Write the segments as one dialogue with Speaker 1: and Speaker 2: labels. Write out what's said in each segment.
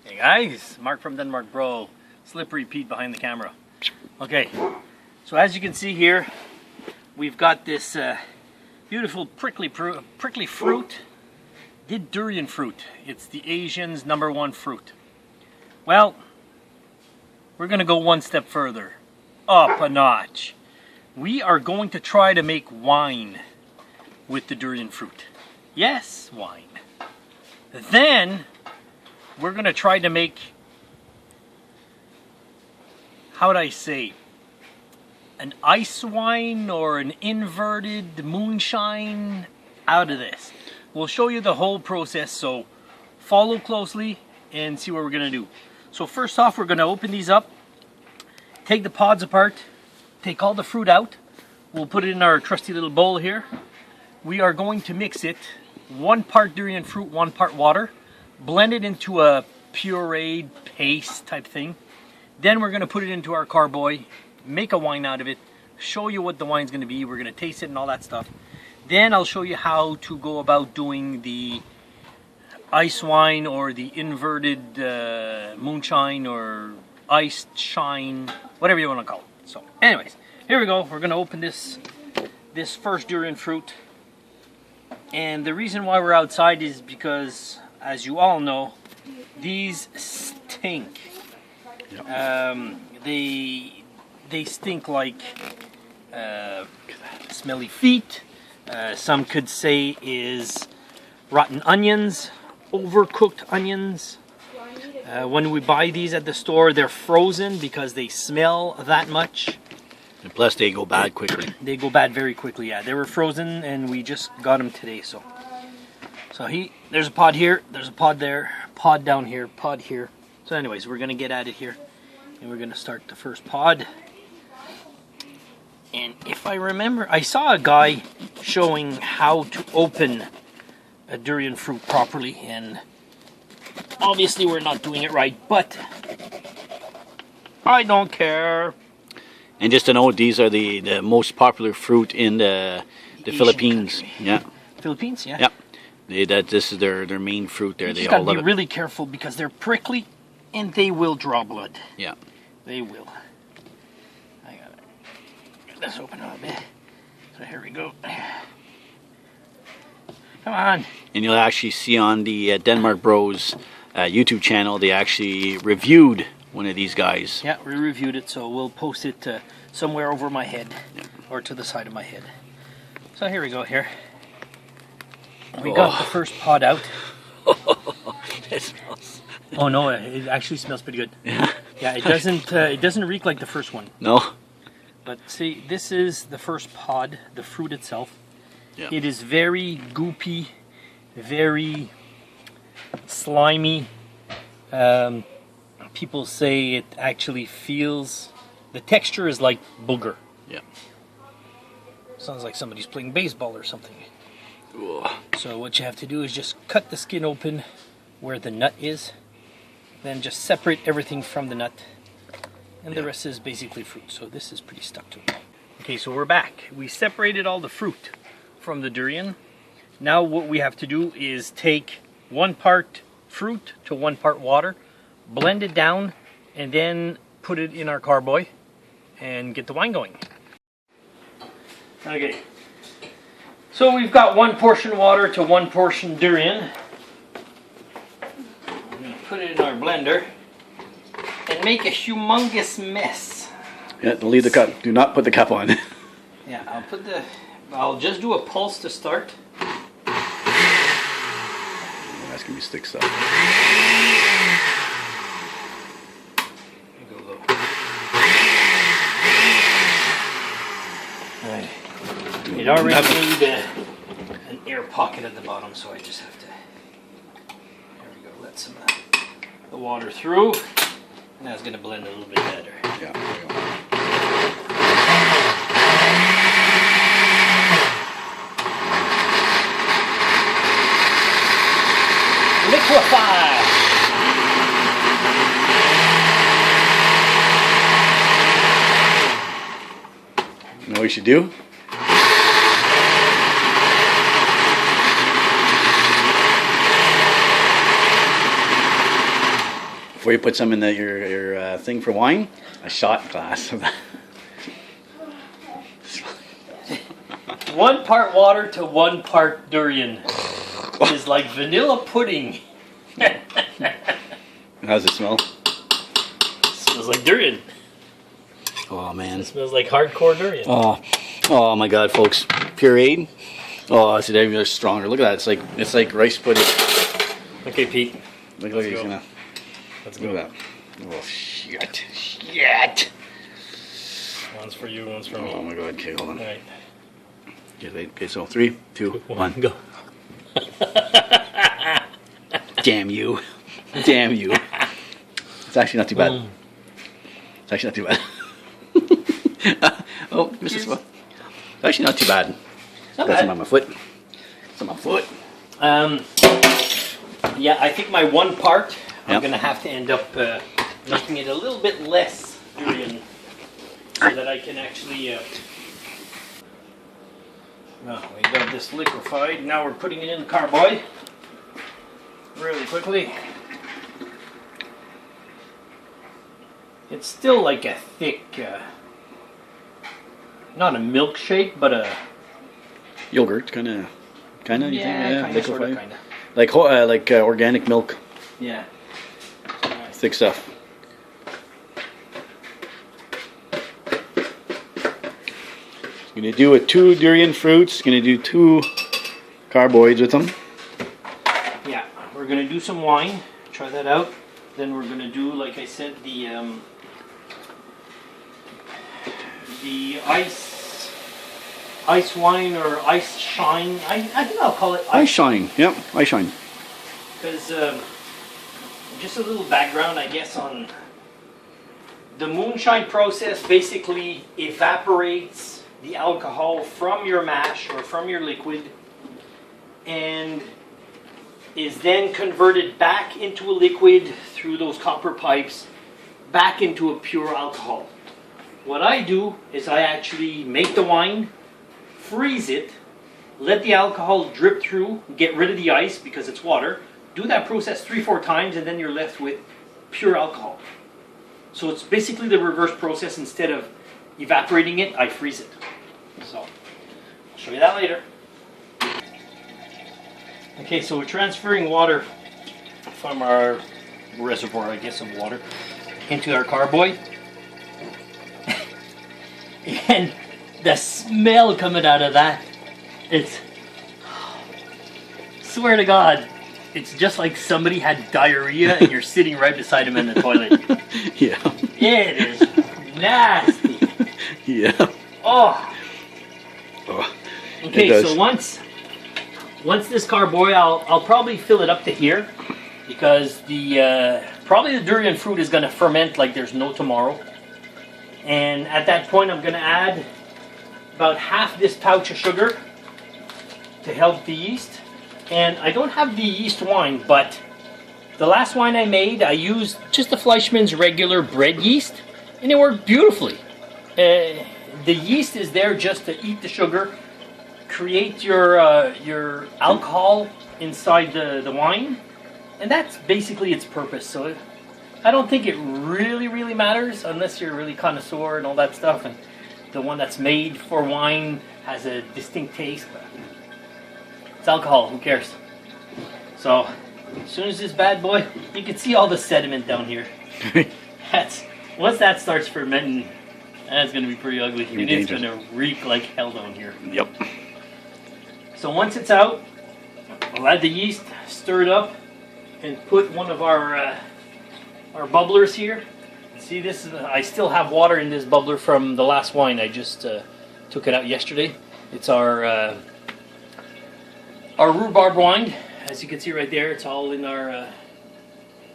Speaker 1: Hey guys, Mark from DenMarcBros, Slippery Pete behind the camera. Okay, so as you can see here, we've got this beautiful prickly fruit, Durian fruit. It's the Asians' #1 fruit. Well, we're going to go one step further, up a notch. We are going to try to make wine with the durian fruit. Yes, wine. Then we're going to try to make, how would I say, an ice wine or an inverted moonshine out of this. We'll show you the whole process, so follow closely and see what we're going to do. So first off, we're going to open these up, take the pods apart, take all the fruit out. We'll put it in our trusty little bowl here. We are going to mix it, 1 part durian fruit, 1 part water, blend it into a pureed paste type thing. Then we're going to put it into our carboy, make a wine out of it, show you what the wine's going to be. We're going to taste it and all that stuff. Then I'll show you how to go about doing the ice wine or the inverted moonshine or iced shine, whatever you want to call it. So anyways, here we go. We're going to open this first durian fruit. And the reason why we're outside is because, as you all know, these stink. Yep. They stink like smelly feet. Some could say is rotten onions, overcooked onions. When we buy these at the store, they're frozen because they smell that much.
Speaker 2: And plus they go bad quickly.
Speaker 1: They go bad very quickly, yeah. They were frozen and we just got them today, so there's a pod here, there's a pod there, pod down here, pod here. So anyways, we're gonna get at it here and we're gonna start the first pod. And if I remember, I saw a guy showing how to open a durian fruit properly, and obviously we're not doing it right, but I don't care.
Speaker 2: And just to know, these are the most popular fruit in the Philippines.
Speaker 1: Country.
Speaker 2: Yeah.
Speaker 1: Philippines, yeah.
Speaker 2: Yeah. This is their main fruit there.
Speaker 1: You
Speaker 2: They
Speaker 1: just
Speaker 2: all
Speaker 1: gotta
Speaker 2: love
Speaker 1: be
Speaker 2: it.
Speaker 1: really careful because they're prickly and they will draw blood.
Speaker 2: Yeah.
Speaker 1: They will. I gotta get this open up a bit. So here we go. Come on.
Speaker 2: And you'll actually see on the DenMarcBros YouTube channel, they actually reviewed one of these guys.
Speaker 1: Yeah, we reviewed it, so we'll post it somewhere over my head, or to the side of my head. So here we go here. We got the first pod out.
Speaker 2: It smells.
Speaker 1: Oh no, it actually smells pretty good.
Speaker 2: Yeah.
Speaker 1: Yeah, it doesn't reek like the first one.
Speaker 2: No.
Speaker 1: But see, this is the first pod, the fruit itself.
Speaker 2: Yeah.
Speaker 1: It is very goopy, very slimy. People say it actually feels, the texture is like booger.
Speaker 2: Yeah.
Speaker 1: Sounds like somebody's playing baseball or something.
Speaker 2: Ugh.
Speaker 1: So what you have to do is just cut the skin open where the nut is, then just separate everything from the nut, and the rest is basically fruit. So this is pretty stuck to it. Okay, so we're back. We separated all the fruit from the durian. Now what we have to do is take 1 part fruit to 1 part water, blend it down, and then put it in our carboy and get the wine going. Okay, so we've got 1 portion water to 1 portion durian. I'm going to put it in our blender and make a humongous mess.
Speaker 2: Yeah, don't leave the cup. Do not put the cap on.
Speaker 1: Yeah, I'll just do a pulse to start.
Speaker 2: That's gonna be stick stuff.
Speaker 1: Go low. Right. It already made an air pocket at the bottom, so I just have to. There we go. Let some of the water through. Now it's gonna blend a little bit better.
Speaker 2: Yeah, there you go.
Speaker 1: Liquefy!
Speaker 2: You know what you should do? before you put some in your thing for wine, a shot glass of that.
Speaker 1: 1 part water to 1 part durian is like vanilla pudding.
Speaker 2: How's it smell?
Speaker 1: Smells like durian.
Speaker 2: Oh man.
Speaker 1: It smells like hardcore durian.
Speaker 2: Oh my God, folks! Pureed. Oh, it's even stronger. Look at that. It's like rice pudding.
Speaker 1: Okay, Pete.
Speaker 2: Look, he's gonna.
Speaker 1: Let's
Speaker 2: Look
Speaker 1: go.
Speaker 2: at that. Oh shit!
Speaker 1: One's for you, one's for me.
Speaker 2: Oh my God. Okay, hold on.
Speaker 1: All right.
Speaker 2: Okay, so 3, 2, 1,
Speaker 1: go.
Speaker 2: Damn you! Damn you! It's actually not too bad. It's actually not too bad. Oh, Mr. Smith. It's actually not too bad.
Speaker 1: Not
Speaker 2: Got
Speaker 1: bad.
Speaker 2: some on my foot. Some on my foot.
Speaker 1: Yeah, I think my 1 part, I'm
Speaker 2: Yep.
Speaker 1: gonna have to end up making it a little bit less durian, so that I can actually. Well, we got this liquefied. Now we're putting it in the carboy really quickly. It's still like a thick, not a milkshake, but a
Speaker 2: Yogurt, kind of. You think?
Speaker 1: kind of, sort of,
Speaker 2: liquefied?
Speaker 1: kind of.
Speaker 2: Like organic milk,
Speaker 1: Yeah.
Speaker 2: thick stuff. Gonna do it 2 durian fruits. Gonna do 2 carboids with them.
Speaker 1: Yeah, we're gonna do some wine. Try that out. Then we're gonna do, like I said, the ice wine or ice shine. I think I'll call it
Speaker 2: Ice shine. Yep, ice shine.
Speaker 1: because just a little background, I guess, on the moonshine process. Basically, evaporates the alcohol from your mash or from your liquid, and is then converted back into a liquid through those copper pipes, back into a pure alcohol. What I do is I actually make the wine, freeze it, let the alcohol drip through, get rid of the ice because it's water, do that process 3-4 times, and then you're left with pure alcohol. So it's basically the reverse process. Instead of evaporating it, I freeze it. So I'll show you that later. Okay, so we're transferring water from our reservoir, I guess, of water into our carboy. And the smell coming out of that, it's, swear to God, it's just like somebody had diarrhea and you're sitting right beside him in the toilet.
Speaker 2: Yeah.
Speaker 1: It is nasty.
Speaker 2: Yeah.
Speaker 1: Oh.
Speaker 2: Oh,
Speaker 1: Okay,
Speaker 2: it
Speaker 1: so
Speaker 2: does.
Speaker 1: once this carboy, I'll probably fill it up to here, because the probably the durian fruit is going to ferment like there's no tomorrow. And at that point, I'm going to add about half this pouch of sugar to help the yeast. And I don't have the yeast wine, but the last wine I made, I used just the Fleischmann's regular bread yeast, and it worked beautifully. The yeast is there just to eat the sugar, create your alcohol inside the wine, and that's basically its purpose. So I don't think it really matters unless you're really connoisseur and all that stuff, and the one that's made for wine has a distinct taste, but it's alcohol, who cares? So as soon as this bad boy, you can see all the sediment down here. Once that starts fermenting, that's going to be pretty ugly, and it's going to reek like hell down here.
Speaker 2: Yep.
Speaker 1: So once it's out, I'll add the yeast, stir it up, and put one of our bubblers here. See, this is, I still have water in this bubbler from the last wine. I just took it out yesterday. It's our rhubarb wine. As you can see right there, it's all in our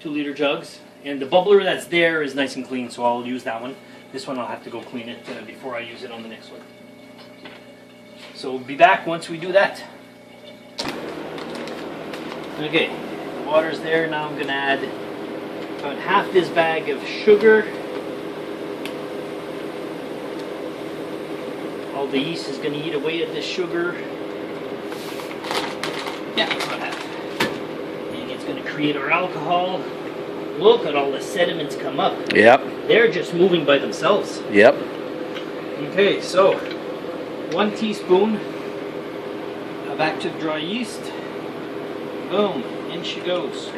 Speaker 1: 2-liter jugs. And the bubbler that's there is nice and clean, so I'll use that one. This one I'll have to go clean it before I use it on the next one. So we'll be back once we do that. Okay, the water's there. Now I'm going to add about half this bag of sugar. All the yeast is going to eat away at this sugar. Yeah, about half. And it's going to create our alcohol. look at all the sediments come up.
Speaker 2: Yep.
Speaker 1: They're just moving by themselves.
Speaker 2: Yep.
Speaker 1: Okay, so 1 teaspoon of active dry yeast. Boom, in she goes.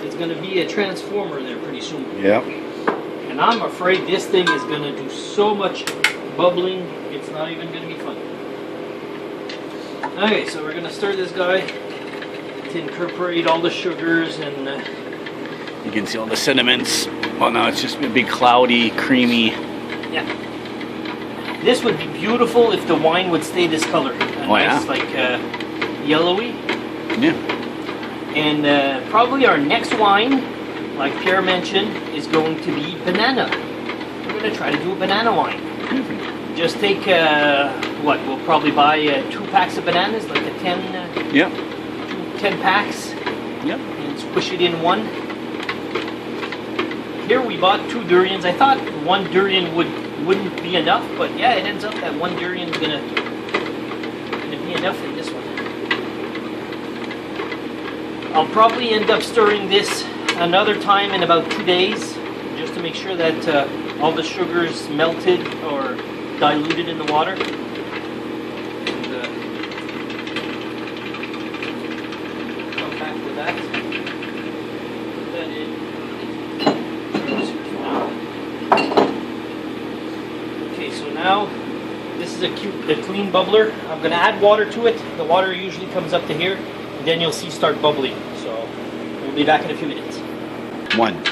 Speaker 1: It's going to be a transformer there pretty soon.
Speaker 2: Yep.
Speaker 1: And I'm afraid this thing is going to do so much bubbling, it's not even going to be fun. Okay, so we're going to stir this guy to incorporate all the sugars and...
Speaker 2: you can see all the sediments. Well, now it's just a big cloudy, creamy.
Speaker 1: Yeah. This would be beautiful if the wine would stay this color. Nice, like yellowy.
Speaker 2: Yeah.
Speaker 1: And probably our next wine, like Pierre mentioned, is going to be banana. We're going to try to do a banana wine. Just take, what, we'll probably buy 2 packs of bananas, like a 10, 10 packs.
Speaker 2: Yep.
Speaker 1: And squish it in one. Here we bought 2 durians. I thought 1 durian wouldn't be enough, but yeah, it ends up that 1 durian is gonna be enough in this one. I'll probably end up stirring this another time in about 2 days, just to make sure that all the sugar's melted or diluted in the water. And, come back with that. Put that in. Okay, so now this is a clean bubbler. I'm going to add water to it. The water usually comes up to here, and then you'll see start bubbling. So we'll be back in a few minutes.
Speaker 2: 1.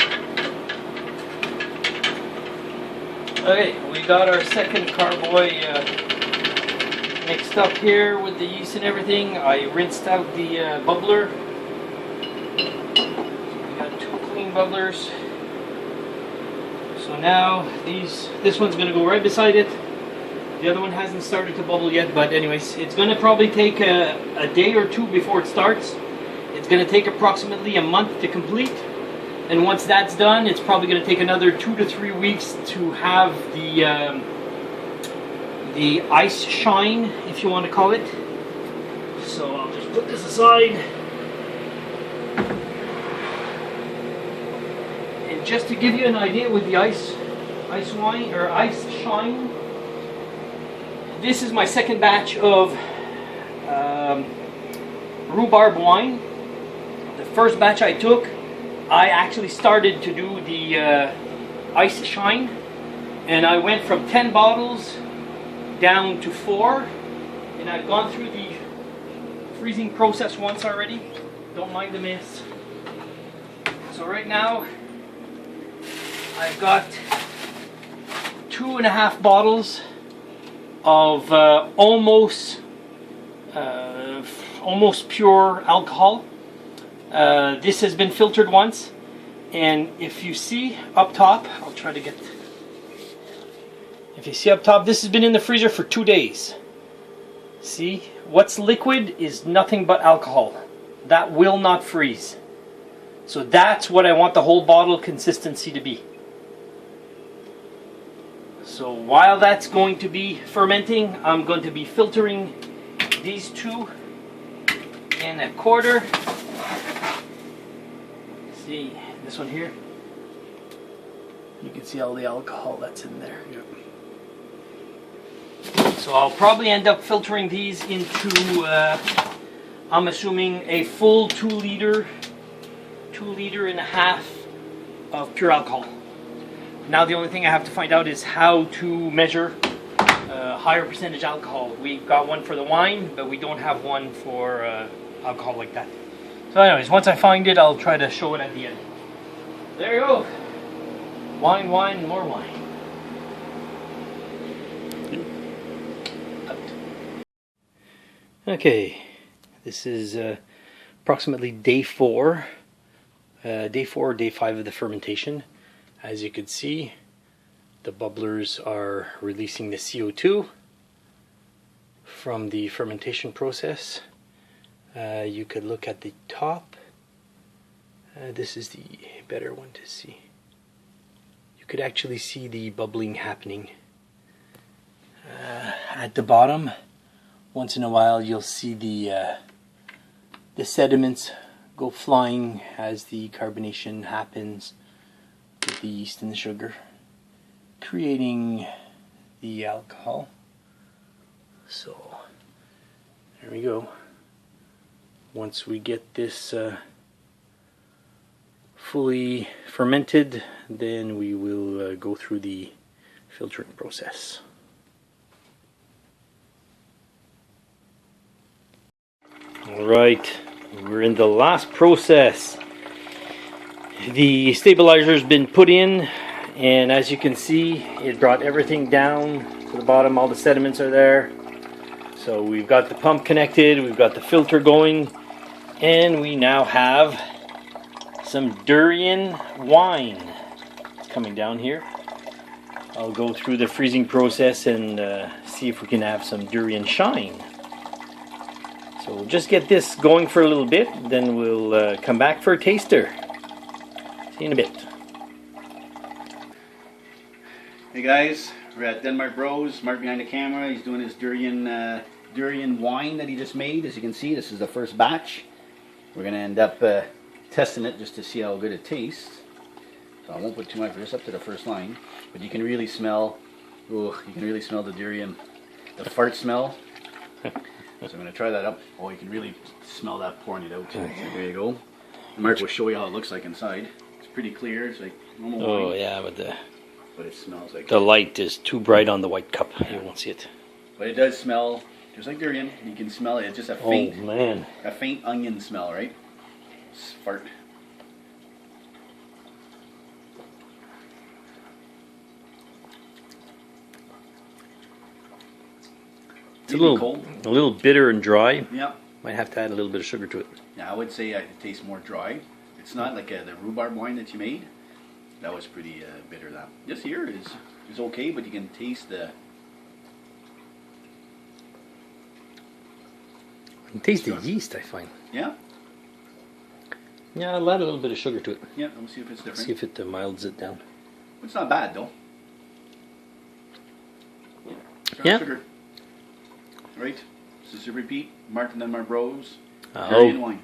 Speaker 1: Okay, we got our second carboy mixed up here with the yeast and everything. I rinsed out the bubbler. We got 2 clean bubblers. So now this one's going to go right beside it. The other one hasn't started to bubble yet, but anyways, it's going to probably take a day or 2 before it starts. It's going to take approximately a month to complete. And once that's done, it's probably going to take another 2 to 3 weeks to have the ice shine, if you want to call it. So I'll just put this aside. And just to give you an idea with the ice wine or ice shine, this is my second batch of rhubarb wine. The first batch I took, I actually started to do the ice shine, and I went from 10 bottles down to 4, and I've gone through the freezing process once already. Don't mind the mess. So right now I've got 2.5 bottles of almost pure alcohol. This has been filtered once, and if you see up top, I'll try to get, if you see up top, this has been in the freezer for 2 days. See, what's liquid is nothing but alcohol. That will not freeze. So that's what I want the whole bottle consistency to be. So while that's going to be fermenting, I'm going to be filtering these 2 1/4. See this one here, you can see all the alcohol that's in there.
Speaker 2: Yep.
Speaker 1: So I'll probably end up filtering these into I'm assuming a full 2 liter and a half of pure alcohol. Now the only thing I have to find out is how to measure higher percentage alcohol. We've got one for the wine, but we don't have one for alcohol like that. So anyways, once I find it, I'll try to show it at the end. There you go. Wine, wine, more wine. Okay, this is approximately day 4 or day 5 of the fermentation. As you can see, the bubblers are releasing the CO2 from the fermentation process. You could look at the top. This is the better one to see. You could actually see the bubbling happening. At the bottom, once in a while, you'll see the sediments go flying as the carbonation happens with the yeast and the sugar, creating the alcohol. So there we go. Once we get this fully fermented, then we will go through the filtering process. Alright, we're in the last process. The stabilizer has been put in, and as you can see, it brought everything down to the bottom. All the sediments are there. So we've got the pump connected, we've got the filter going, and we now have some durian wine coming down here. I'll go through the freezing process and see if we can have some durian shine. So we'll just get this going for a little bit, then we'll come back for a taster. See you in a bit.
Speaker 2: Hey guys, we're at DenMarcBros. Mark behind the camera. He's doing his durian wine that he just made. As you can see, this is the first batch. We're going to end up testing it just to see how good it tastes. So I won't put too much, we're just up to the first line. But you can really smell, you can really smell the durian, the fart smell. So I'm going to try that up. Oh, you can really smell that pouring it out too. So there you go. Mark will show you how it looks like inside. It's pretty clear. It's like normal wine.
Speaker 1: Oh yeah,
Speaker 2: But it smells like...
Speaker 1: the light is too bright on the white cup. You won't see it.
Speaker 2: But it does smell just like durian. You can smell it. It's just a faint,
Speaker 1: man,
Speaker 2: a faint onion smell, right? Fart.
Speaker 1: It's a little bitter and dry.
Speaker 2: Yeah.
Speaker 1: Might have to add a little bit of sugar to it.
Speaker 2: Yeah, I would say it tastes more dry. It's not like the rhubarb wine that you made. That was pretty bitter. That this here is okay, but you can taste the...
Speaker 1: You can taste the yeast, I find.
Speaker 2: Yeah?
Speaker 1: Yeah, I'll add a little bit of sugar to it.
Speaker 2: Yeah, let's see if it's different.
Speaker 1: See if it milds it down.
Speaker 2: It's not bad though.
Speaker 1: Yeah.
Speaker 2: Sugar. Right, this is a repeat. Mark and DenMarcBros.
Speaker 1: Oh.
Speaker 2: Durian wine.